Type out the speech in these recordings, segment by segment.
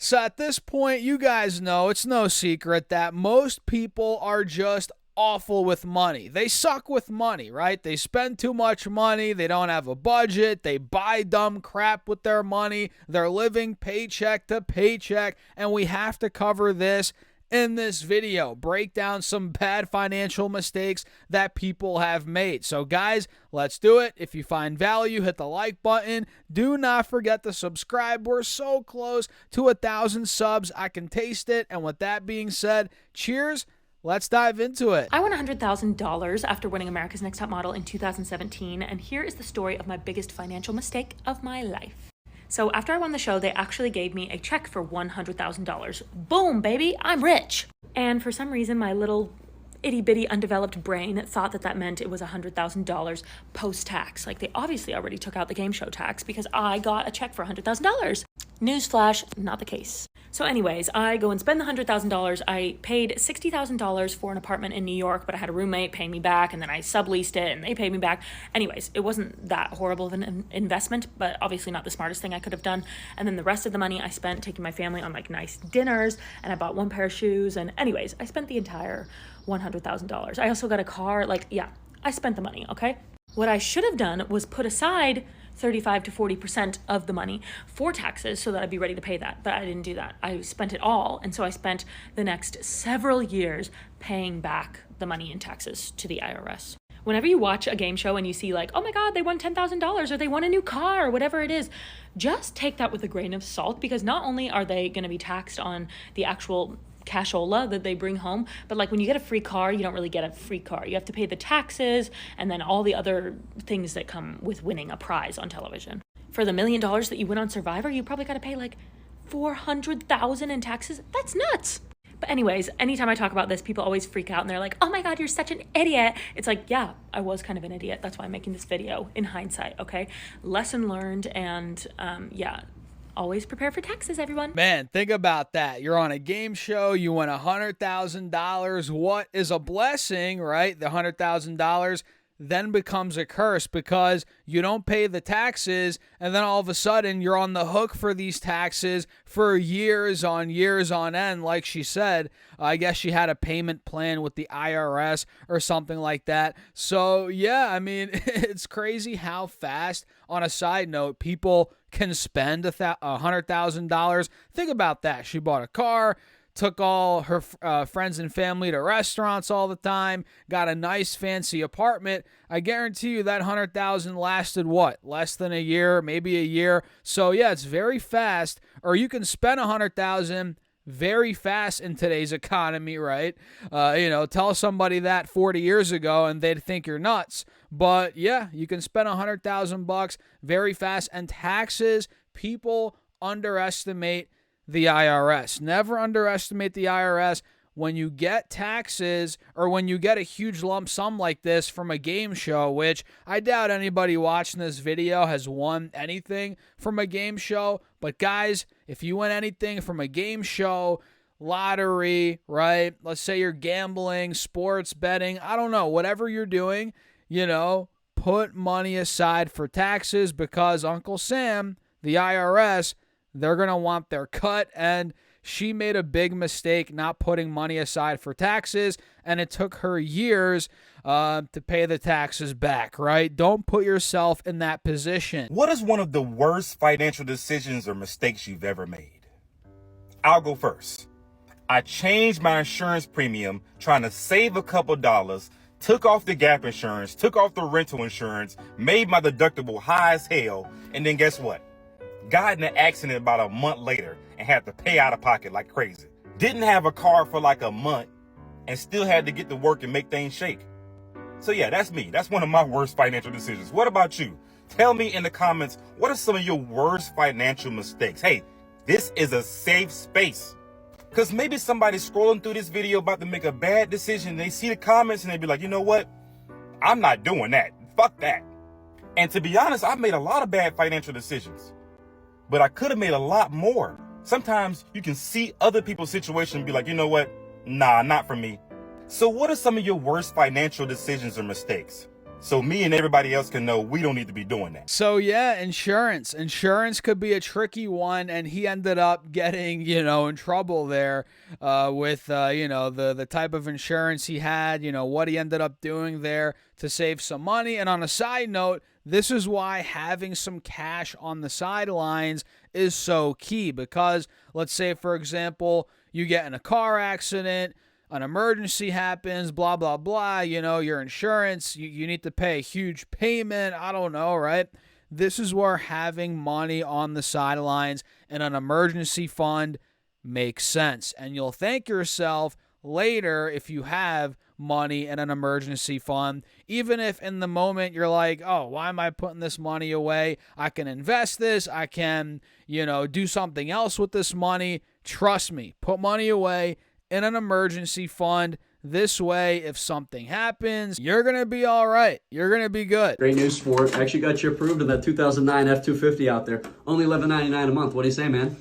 So at this point, you guys know it's no secret that most people are just awful with money. They suck with money, right? They spend too much money. They don't have a budget. They buy dumb crap with their money. They're living paycheck to paycheck. And we have to cover this in this video, break down some bad financial mistakes that people have made. So guys, let's do it. If you find value, hit the like button. Do not forget to subscribe. We're so close to 1,000 subs. I can taste it. And with that being said, cheers. Let's dive into it. I won $100,000 after winning America's Next Top Model in 2017, and here is the story of my biggest financial mistake of my life. So after I won the show, they actually gave me a check for $100,000. Boom, baby, I'm rich. And for some reason, my little itty-bitty undeveloped brain thought that meant it was $100,000 post-tax. Like, they obviously already took out the game show tax because I got a check for $100,000. Newsflash, not the case. So anyways, I go and spend the $100,000. I paid $60,000 for an apartment in New York, but I had a roommate paying me back, and then I subleased it and they paid me back. Anyways, it wasn't that horrible of an investment, but obviously not the smartest thing I could have done. And then the rest of the money I spent taking my family on like nice dinners, and I bought one pair of shoes. And anyways, I spent the entire $100,000. I also got a car. Like, yeah, I spent the money, okay? What I should have done was put aside 35 to 40% of the money for taxes so that I'd be ready to pay that. But I didn't do that. I spent it all. And so I spent the next several years paying back the money in taxes to the IRS. Whenever you watch a game show and you see like, oh my God, they won $10,000 or they won a new car or whatever it is, just take that with a grain of salt, because not only are they going to be taxed on the actual cashola that they bring home, but like when you get a free car, you don't really get a free car. You have to pay the taxes and then all the other things that come with winning a prize on television. For the $1 million that you win on Survivor, you probably got to pay like $400,000 in taxes. That's nuts. But anyways, anytime I talk about this, people always freak out and they're like, oh my God, you're such an idiot. It's like, yeah, I was kind of an idiot. That's why I'm making this video in hindsight, okay? Lesson learned, and yeah, always prepare for taxes, everyone. Man, think about that. You're on a game show. You win $100,000. What is a blessing, right? The $100,000 then becomes a curse because you don't pay the taxes, and then all of a sudden you're on the hook for these taxes for years on end. Like she said, I guess she had a payment plan with the IRS or something like that. So yeah, I mean, it's crazy how fast, on a side note, people can spend $100,000. Think about that. She bought a car, took all her friends and family to restaurants all the time, got a nice fancy apartment. I guarantee you that $100,000 lasted what? Less than a year, maybe a year. So yeah, it's very fast. Or you can spend $100,000 very fast in today's economy, right? Tell somebody that 40 years ago and they'd think you're nuts. But yeah, you can spend $100,000 very fast. And taxes, people underestimate the IRS. Never underestimate the IRS. When you get taxes, or when you get a huge lump sum like this from a game show, which I doubt anybody watching this video has won anything from a game show. But guys, if you win anything from a game show, lottery, right? Let's say you're gambling, sports betting, I don't know, whatever you're doing, put money aside for taxes, because Uncle Sam, the IRS, they're going to want their cut. And she made a big mistake not putting money aside for taxes, and it took her years to pay the taxes back, right? Don't put yourself in that position. What is one of the worst financial decisions or mistakes you've ever made? I'll go first. I changed my insurance premium trying to save a couple dollars, took off the gap insurance, took off the rental insurance, made my deductible high as hell, and then guess what? Got in an accident about a month later and had to pay out of pocket like crazy. Didn't have a car for like a month and still had to get to work and make things shake. So yeah, that's me. That's one of my worst financial decisions. What about you? Tell me in the comments, what are some of your worst financial mistakes? Hey, this is a safe space. Because maybe somebody's scrolling through this video about to make a bad decision. They see the comments and they be like, you know what? I'm not doing that. Fuck that. And to be honest, I've made a lot of bad financial decisions. But I could have made a lot more. Sometimes you can see other people's situation and be like, you know what? Nah, not for me. So what are some of your worst financial decisions or mistakes? so me and everybody else can know we don't need to be doing that. So yeah, insurance. Insurance could be a tricky one, and he ended up getting, in trouble there with, the type of insurance he had, what he ended up doing there to save some money. And on a side note, this is why having some cash on the sidelines is so key, because let's say, for example, you get in a car accident, an emergency happens, blah, blah, blah, your insurance, you need to pay a huge payment, I don't know, right? This is where having money on the sidelines and an emergency fund makes sense. And you'll thank yourself later if you have money in an emergency fund, even if in the moment you're like, oh, why am I putting this money away? I can invest this. I can, do something else with this money. Trust me, put money away in an emergency fund. This way, if something happens, you're going to be all right. You're going to be good. Great news, Sport. I actually got you approved of that 2009 F-250 out there. Only $11.99 a month. What do you say, man?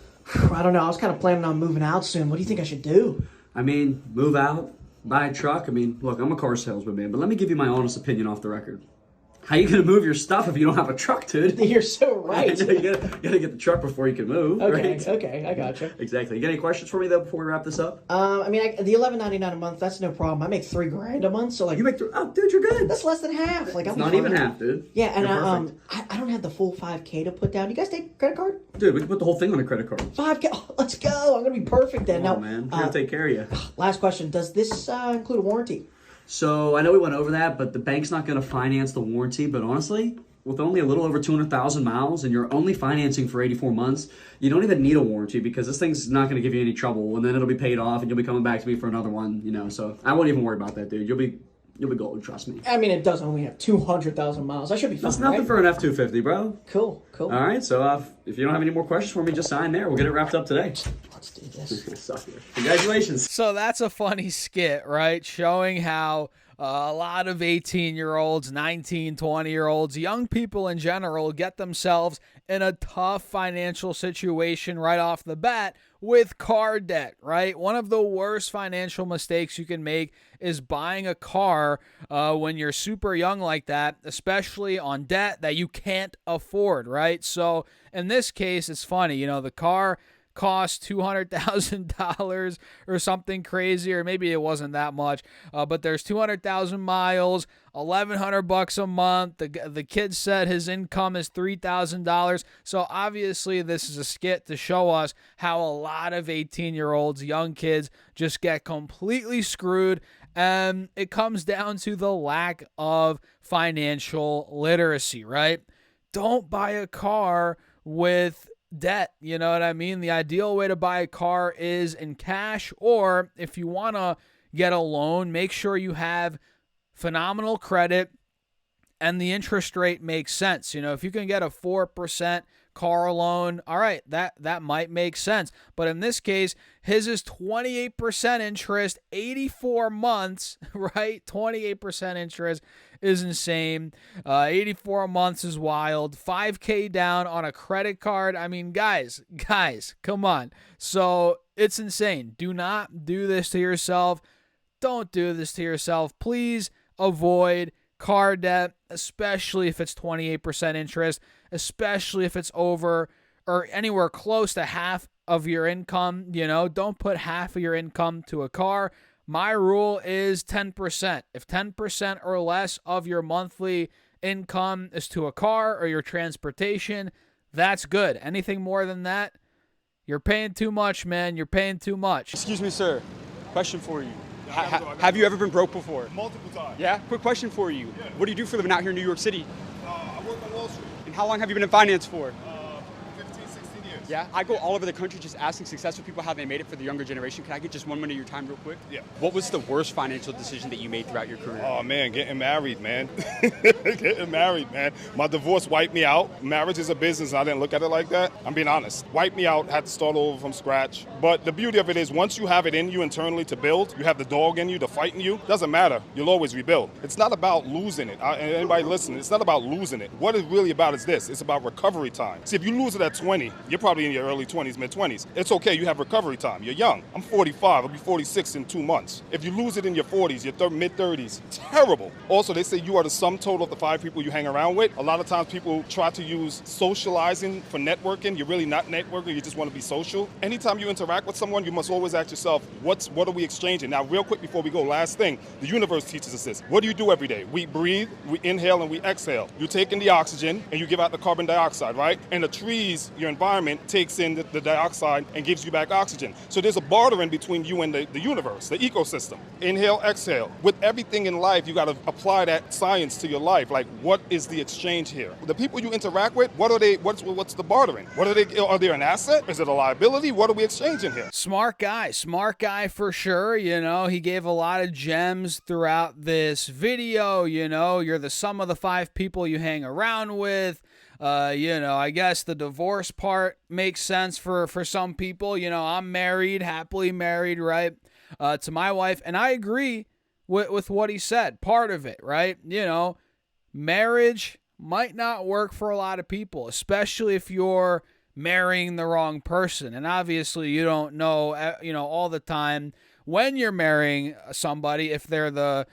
I don't know. I was kind of planning on moving out soon. What do you think I should do? I mean, move out, buy a truck. I mean, look, I'm a car salesman, man, but let me give you my honest opinion off the record. How you going to move your stuff if you don't have a truck, dude? You're so right. you gotta get the truck before you can move, Okay, right? okay, I gotcha. Exactly. You got any questions for me, though, before we wrap this up? The $11.99 a month, that's no problem. I make $3,000 a month, so like You make oh, dude, you're good. that's less than half. Like I'm Not fine. even half, dude. Yeah, and You're perfect. I don't have the full $5K to put down. You guys take credit card? Dude, we can put the whole thing on a credit card. $5K. Oh, let's go. I'm gonna be perfect then. Oh, Now, man. We're gonna take care of you. last question: does this include a warranty? So I know we went over that, but the bank's not going to finance the warranty. But honestly, with only a little over 200,000 miles and you're only financing for 84 months, you don't even need a warranty because this thing's not going to give you any trouble. And then it'll be paid off and you'll be coming back to me for another one, So I won't even worry about that, dude. You'll be golden, trust me. I mean, it does only have 200,000 miles. I should be fine. That's nothing right? for an F-250, bro. Cool. All right, so if you don't have any more questions for me, just sign there. We'll get it wrapped up today. Let's do this. Suck it. Congratulations. So that's a funny skit, right? Showing how a lot of 18-year-olds, 19, 20-year-olds, young people in general get themselves in a tough financial situation right off the bat with car debt, right? One of the worst financial mistakes you can make is buying a car when you're super young like that, especially on debt that you can't afford, right? So in this case, it's funny, the car cost $200,000 or something crazy, or maybe it wasn't that much, but there's 200,000 miles, $1,100 a month. The kid said his income is $3,000. So obviously this is a skit to show us how a lot of 18-year-olds, young kids, just get completely screwed. And it comes down to the lack of financial literacy, right? Don't buy a car with debt, you know what I mean? The ideal way to buy a car is in cash, or if you want to get a loan, make sure you have phenomenal credit and the interest rate makes sense. If you can get a 4% car loan, all right, that might make sense. But in this case, his is 28% interest, 84 months, right? 28% interest is insane. 84 months is wild. $5K down on a credit card. I mean, guys, come on. So it's insane. Do not do this to yourself. Don't do this to yourself. Please avoid car debt, especially if it's 28% interest, especially if it's over or anywhere close to half of your income. Don't put half of your income to a car. My rule is 10%. If 10% or less of your monthly income is to a car or your transportation, that's good. Anything more than that, you're paying too much, man. You're paying too much. Excuse me, sir. Question for you. Have you ever been broke before? Multiple times. Yeah? Quick question for you. Yeah. What do you do for a living out here in New York City? I work on Wall Street. And how long have you been in finance for? 15, 16 years. Yeah? I go all over the country just asking successful people how they made it for the younger generation. Can I get just 1 minute of your time real quick? Yeah. What was the worst financial decision that you made throughout your career? Oh, man, getting married, man. Getting married, man. My divorce wiped me out. Marriage is a business. I didn't look at it like that. I'm being honest. Wiped me out. Had to start over from scratch. But the beauty of it is once you have it in you internally to build, you have the dog in you, the fight in you, doesn't matter. You'll always rebuild. It's not about losing it. Anybody listening, it's not about losing it. What it's really about is this. It's about recovery time. See, if you lose it at 20, you're probably probably in your early 20s, mid-20s. It's okay, you have recovery time. You're young. I'm 45, I'll be 46 in 2 months. If you lose it in your 40s, your mid-30s, terrible. Also, they say you are the sum total of the 5 people you hang around with. A lot of times people try to use socializing for networking. You're really not networking, you just want to be social. Anytime you interact with someone, you must always ask yourself, what are we exchanging? Now, real quick before we go, last thing, the universe teaches us this. What do you do every day? We breathe, we inhale, and we exhale. You take in the oxygen, and you give out the carbon dioxide, right? And the trees, your environment, takes in the dioxide and gives you back oxygen. So there's a bartering between you and the universe, the ecosystem. Inhale, exhale. With everything in life, you got to apply that science to your life. Like, what is the exchange here? The people you interact with, what are they? What's the bartering? What are they? Are they an asset? Is it a liability? What are we exchanging here? Smart guy for sure. You know, he gave a lot of gems throughout this video. You know, you're the sum of the 5 people you hang around with. You know, I guess the divorce part makes sense for some people. You know, I'm married, happily married, right, to my wife, and I agree with what he said. Part of it, right? You know, marriage might not work for a lot of people, especially if you're marrying the wrong person. And obviously, you don't know, you know, all the time when you're marrying somebody if they're the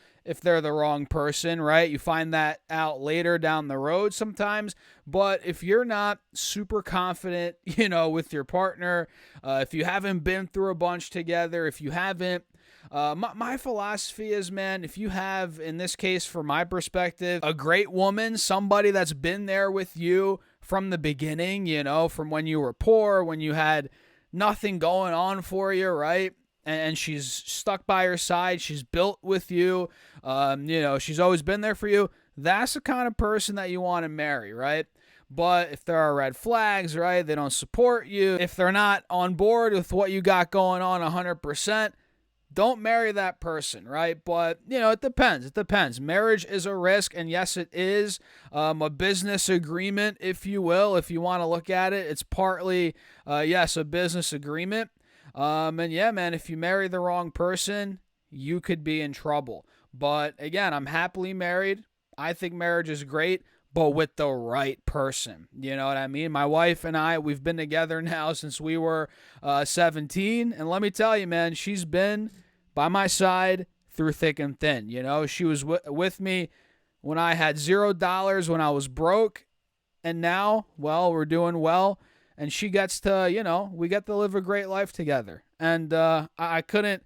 wrong person, right? You find that out later down the road sometimes. But if you're not super confident, you know, with your partner, if you haven't been through a bunch together, if you haven't, my philosophy is, man, if you have, in this case, from my perspective, a great woman, somebody that's been there with you from the beginning, you know, from when you were poor, when you had nothing going on for you, right? And she's stuck by your side. She's built with you. You know, she's always been there for you. That's the kind of person that you want to marry, right? But if there are red flags, right, they don't support you, if they're not on board with what you got going on 100%, don't marry that person, right? But, you know, it depends. It depends. Marriage is a risk, and yes, it is a business agreement, if you will. If you want to look at it, it's partly, yes, a business agreement. And yeah, man, if you marry the wrong person, you could be in trouble. But again, I'm happily married. I think marriage is great, but with the right person. You know what I mean? My wife and I, we've been together now since we were 17. And let me tell you, man, she's been by my side through thick and thin. You know, she was with me when I had $0, when I was broke. And now, well, we're doing well. And she gets to, you know, we get to live a great life together. And I couldn't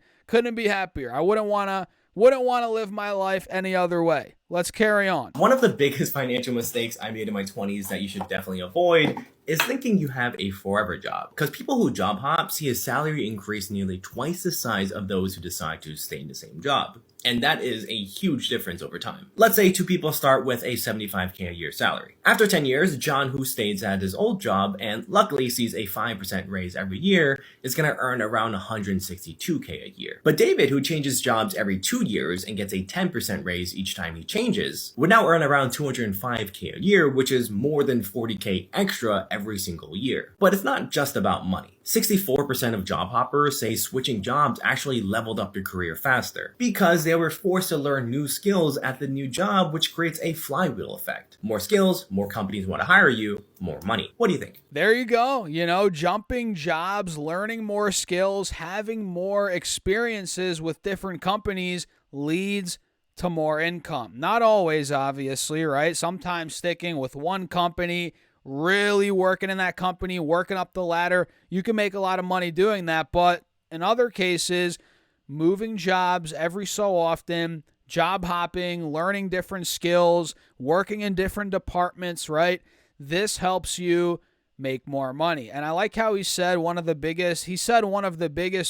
be happier. I wouldn't want to live my life any other way. Let's carry on. One of the biggest financial mistakes I made in my 20s that you should definitely avoid is thinking you have a forever job. Because people who job hop see a salary increase nearly twice the size of those who decide to stay in the same job. And that is a huge difference over time. Let's say 2 people start with a $75K a year salary. After 10 years, John, who stays at his old job and luckily sees a 5% raise every year, is going to earn around $162K a year. But David, who changes jobs every 2 years and gets a 10% raise each time he changes, would now earn around $205K a year, which is more than $40K extra every single year. But it's not just about money. 64% of job hoppers say switching jobs actually leveled up their career faster because they were forced to learn new skills at the new job, which creates a flywheel effect. More skills, more companies want to hire you, more money. What do you think? There you go. You know, jumping jobs, learning more skills, having more experiences with different companies leads to more income. Not always, obviously, right? Sometimes sticking with one company, really working in that company, working up the ladder, you can make a lot of money doing that. But in other cases, moving jobs every so often, job hopping, learning different skills, working in different departments, right? This helps you make more money. And I like how he said one of the biggest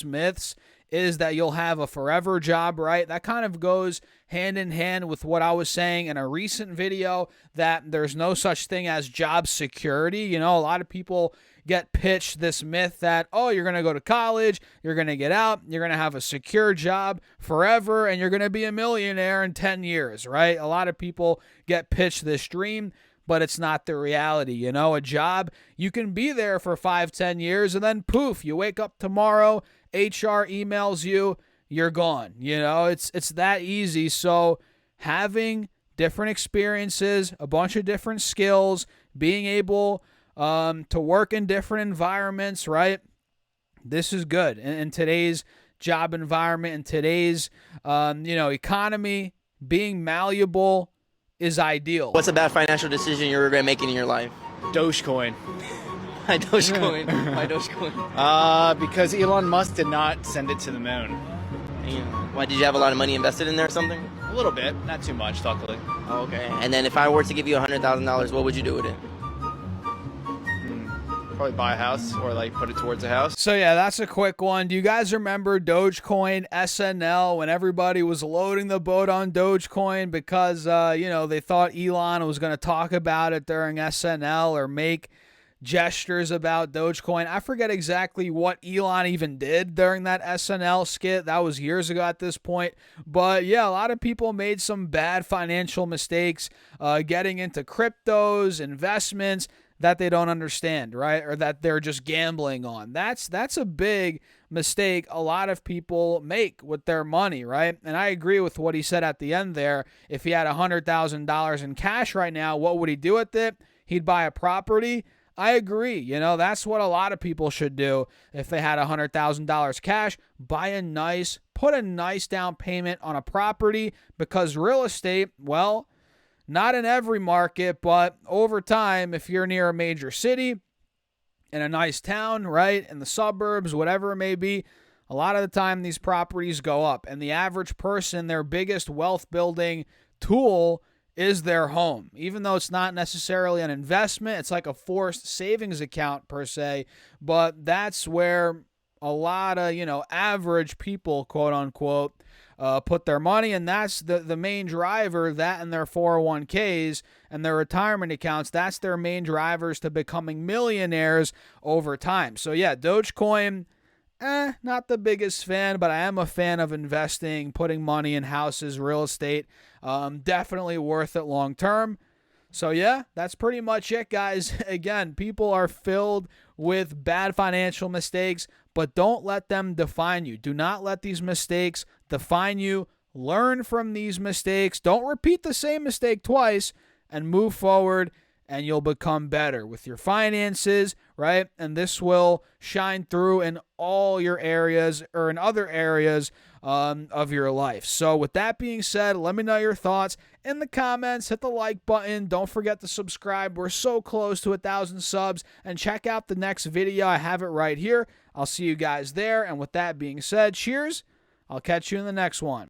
myths is that you'll have a forever job, right? That kind of goes hand in hand with what I was saying in a recent video, that there's no such thing as job security. You know, a lot of people get pitched this myth that, oh, you're going to go to college, you're going to get out, you're going to have a secure job forever, and you're going to be a millionaire in 10 years, right? A lot of people get pitched this dream, but it's not the reality. You know, a job, you can be there for 5-10 years, and then poof, you wake up tomorrow, HR emails you, you're gone. You know, it's that easy. So having different experiences, a bunch of different skills, being able to work in different environments, right? This is good. In today's job environment, in today's economy, being malleable is ideal. What's a bad financial decision you regret making in your life? Dogecoin. Why Dogecoin? Why Dogecoin? Because Elon Musk did not send it to the moon. Why, did you have a lot of money invested in there or something? A little bit, not too much, luckily. Oh, okay. And then if I were to give you $100,000, what would you do with it? Probably buy a house or like put it towards a house. So yeah, that's a quick one. Do you guys remember Dogecoin SNL when everybody was loading the boat on Dogecoin because they thought Elon was going to talk about it during SNL or make gestures about Dogecoin? I forget exactly what Elon even did during that SNL skit. That was years ago at this point. But yeah, a lot of people made some bad financial mistakes getting into cryptos, investments that they don't understand, right? Or that they're just gambling on. That's a big mistake a lot of people make with their money, right? And I agree with what he said at the end there. If he had $100,000 in cash right now, what would he do with it? He'd buy a property. I agree. That's what a lot of people should do. If they had $100,000 cash, put a nice down payment on a property, because real estate, well, not in every market, but over time, if you're near a major city, in a nice town, right, in the suburbs, whatever it may be, a lot of the time these properties go up. And the average person, their biggest wealth building tool is their home. Even though it's not necessarily an investment, it's like a forced savings account per se, but that's where a lot of, average people, quote unquote, put their money, and that's the main driver. That and their 401ks and their retirement accounts, that's their main drivers to becoming millionaires over time. So yeah, Dogecoin, not the biggest fan, but I am a fan of investing, putting money in houses, real estate. Definitely worth it long term. So yeah, that's pretty much it, guys. Again, people are filled with bad financial mistakes, but don't let them define you. Do not let these mistakes define you. Learn from these mistakes. Don't repeat the same mistake twice, and move forward, and you'll become better with your finances, right? And this will shine through in all your areas, or in other areas of your life. So with that being said, let me know your thoughts in the comments. Hit the like button. Don't forget to subscribe. We're so close to 1,000 subs. And check out the next video. I have it right here. I'll see you guys there. And with that being said, cheers. I'll catch you in the next one.